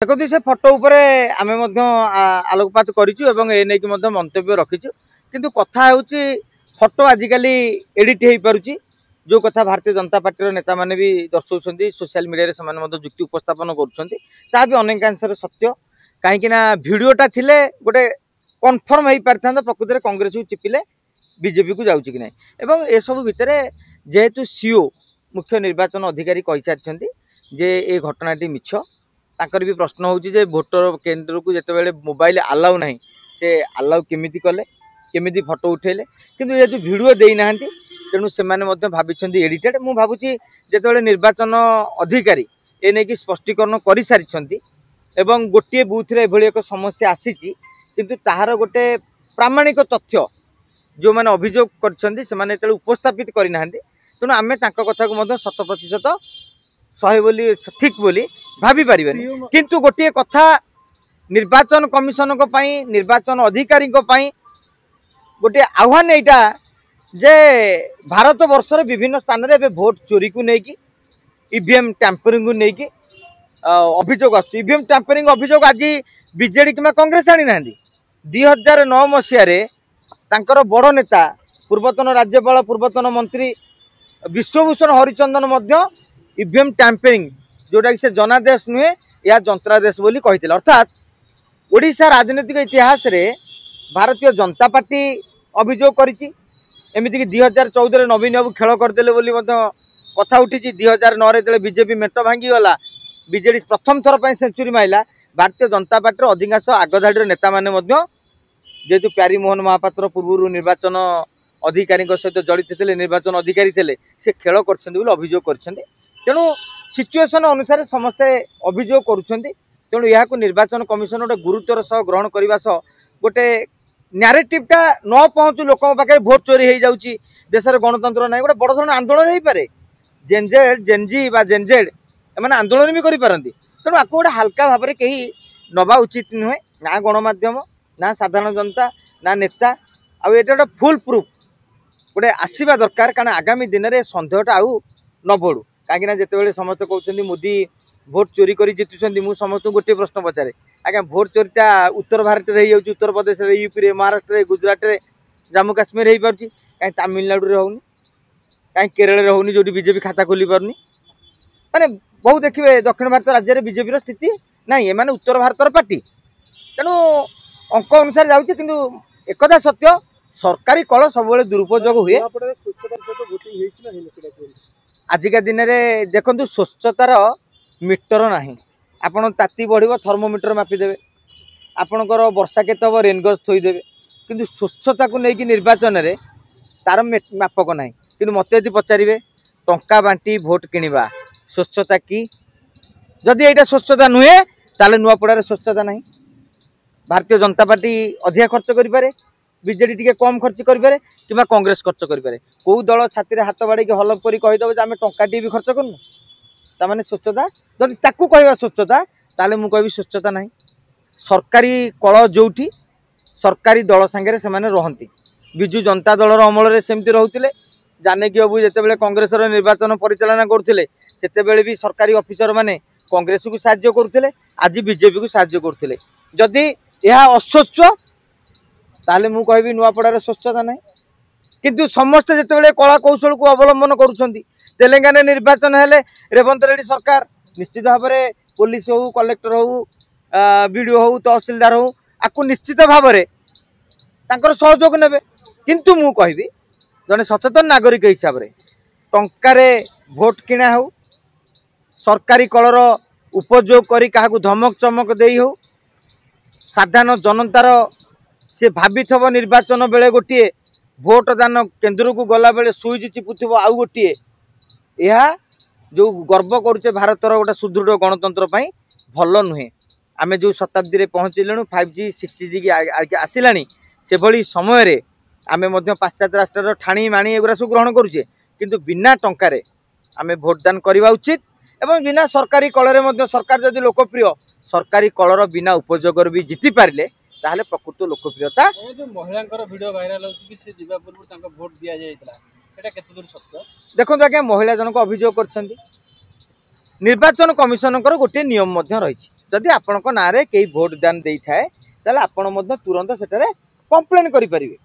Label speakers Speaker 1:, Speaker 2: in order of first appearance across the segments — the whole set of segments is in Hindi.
Speaker 1: देखो से फटो उपरे आमे आलोकपात करूँ एने की मंतव्य रखीचु किंतु कथा होची फटो आजिकली एडिट हो पारुची जो कथा भारतीय जनता पार्टी नेता माने भी दर्शाउछन्ती सोशल मीडिया रे समान जुक्ति उपस्थापन करुछन्ती ता भी अनेकांश सत्य कहीं भिडटा थिले गोटे कन्फर्म हो पारि था प्रकृत में कांग्रेस को चिपिले बीजेपी को जाऊँ कि नहीं ए सब भितर जेहेतु सीओ मुख्य निर्वाचन अधिकारी कही सारी जे ए घटनाटी मिछ ताकर भी प्रश्न होची जे भोटर केन्द्र को जिते मोबाइल आलाउ नहीं से आलाउ केमिति कले केमिति फोटो उठेले किंतु जेहेतु वीडियो देना तेणु से भाई एडिटेड मु भावुची जिते निर्वाचन अधिकारी ए नहीं कि स्पष्टीकरण कर सारी एवं गोटे बूथ रे एभली एक समस्या आसीची किंतु ताहार गोटे प्रामाणिक तथ्य जो मैंने अभियोग कर उपस्थापित करना तेणु आम कथा को 100% सही बोली ठीक बोली भाभी पारे किंतु गोटे कथा निर्वाचन कमिशन को पाई निर्वाचन अधिकारी को पाई गोटे आह्वान यहाँ जे भारत वर्षर विभिन्न स्थान में भोट चोरी को लेकिन ईवीएम टैंपरिंग को लेकिन अभियोग आईवीएम टैंपरिंग अभियोग आज बीजेडी कि कांग्रेस आनी ना 2009 मसीह बड़ नेता पूर्वतन राज्यपाल पूर्वतन मंत्री विश्वभूषण हरिचंदन ईवीएम टैंपरिंग जोटा कि से जनादेश नुहे या जंत्रादेश बोली कही अर्थात ओडिशा राजनीतिक इतिहास रे भारतीय जनता पार्टी अभियोग करमिति 2014 नवीन बाबू खेल करदे बोली कथा उठी 2009 बीजेपी मेट भांगी गला बीजेडी प्रथम थर पर सेंचुरी माइला भारतीय जनता पार्टी अधिकांश आगधाड़ी नेता माने जेहेतु प्यारी मोहन महापात्र पूर्व निर्वाचन अधिकारी सहित जड़ित थे निर्वाचन अधिकारी थे से खेल कर अभियोग कर तेणु सिचुएशन अनुसार समस्ते अभियोग करुँच यह निर्वाचन कमिशन गोटे गुरुत्वर सह ग्रहण करने सह गोटे न्यारेटिवटा न पहुँचु लोक पाखे भोट चोरी हो जाऊँगी देश में गणतंत्र ना गोटे बड़ धरण आंदोलन हो पारे जेनजेड जेनजी जेनजेड एम आंदोलन भी करें तेणु आपको गोटे हल्का भाव में कहीं नवा उचित नुहे ना गणमाध्यम ना साधारण जनता ना नेता आउ गोटे फुल प्रूफ गोटे आसवा दरकार कारण आगामी दिन में सन्देहटा आउ न बढ़ू कहीं जिते समस्त कहते मोदी भोट चोरी कर जितुंट मुझे समस्त गोटे प्रश्न पचारे आज्ञा भोट चोरीटा उत्तर भारत में हो उत्तर प्रदेश में यूपी महाराष्ट्र गुजरात में जम्मू काश्मीर हो पार्टी कहीं तमिलनाडु में होनी कहीं केरल में होनी जो बीजेपी खाता खोली पारनी माने बहुत देखिए दक्षिण भारत राज्य में बीजेपी स्थिति ना ये उत्तर भारतर पार्टी तेणु अंक अनुसार जाऊँगी किंतु एकदा सत्य सरकारी कल सब दुरुपयोग हुए आजिका दिन में देखो स्वच्छतार मीटर ना आपड़ ताती बढ़ थर्मोमीटर मापिदेवे आपणकर वर्षा केत हम रेनगज थोदेवे किंतु स्वच्छता को लेकिन निर्वाचन में तार मापक ना कि मत यदि पचारे टंका बांटी भोट किणवा स्वच्छता कि जदि यहाँ स्वच्छता नुहे ताले नुआपड़ार स्वच्छता ना भारतीय जनता पार्टी अधिका खर्च करें बीजेडी टी कम खर्च करें कि कांग्रेस खर्च करें कौ दल छाती हाथ बाड़ी हलफ कर कहीदेव आम टाटी भी खर्च करूँ ताने स्वच्छता जदि ताकू कहवा स्वच्छता ताले मु कहि स्वच्छता ना सरकारी कल जोठी सरकारी दल सांगे से रहती विजु जनता दलर अमल सेमती रोते जानकी बाबू जिते कांग्रेस निर्वाचन परिचालना करते से भी सरकारी ऑफिसर माने कांग्रेस को साहाय्य करते आज बीजेपी को साहाय्य करते जदि यह अस्वच्छ ताले मु कहि नुआपड़ार स्वच्छता ना किंतु समस्ते जिते कला कौशल को अवलंबन करुँच तेलंगाना निर्वाचन हेले रेवंत रेड्डी सरकार निश्चित भाव में पुलिस हो कलेक्टर हो बीडीओ हो तहसिलदार हो आपको निश्चित भाव में सहयोग ने किंतु मु कहि जड़े सचेतन नागरिक हिसाब से टंकार भोट किणा हो सरकारी कलर उपयोग करी क्या धमक चमक दे हो साधारण जनतार से भावी थव निर्वाचन बेले गोटे भोट दान केन्द्र को गला बेले सुईज चिपुव आउ गोटे यह जो गर्व करुचे भारतर गोटे सुदृढ़ गणतंत्र भल नुहे आम जो शताब्दी में पहुँचलु 5G 6G की आसला से भली समय आम पाश्चात्य राष्ट्र ठाणी माणी एगुरा सब ग्रहण करुचे किंतु बिना टंकार आम भोट दान करवा उचित एवं बिना सरकारी कलर सरकार जदि लोकप्रिय सरकारी कलर बिना उपयोग भी जीति पारे ताहले प्रकृत लोकप्रियता
Speaker 2: महिला वीडियो वायरल भोट दि
Speaker 1: देखो आज्ञा महिला जनक अभियोग कर निर्वाचन कमिशन गोटे नियम रही जदि आपण ना कई भोट दान दे थाए ताले आपण मध्य तुरंत सेटारे कंप्लेन करि परिबे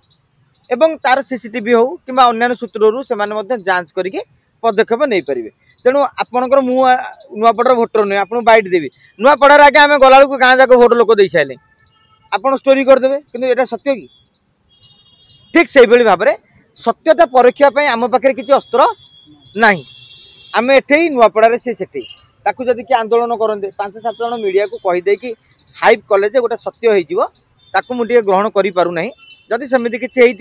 Speaker 1: एवं तार सीसीटीवी हो कि अन्य सूत्रु से जांच करके पदक्षेप नहीं पारे। तेणु आपणकर मु नुआपड़ार भोटर नुहे आपको बैठ देवी नुआपड़ार आगे आम गला गाँ जाक भोट लोक दे सारे आपड़ स्टोरी करदे कि यहाँ सत्य कि ठीक से भाव में सत्यता परीक्षापी आम पाखे किसी अस्त्र ना आम एठे नुआपड़ार सी सेठी ताकू जदि किए आंदोलन करते 5-7 जन मीडिया को कहीदे कि हाइप कले गोटे सत्य हो मुझे ग्रहण करूना जदि सेमती किसी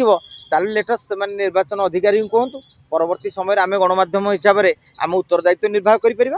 Speaker 1: ताले लेटस से निर्वाचन अधिकारी कहतु परवर्ती समय आम गणमाध्यम हिसाब से आम उत्तरदायित्व निर्वाह करें।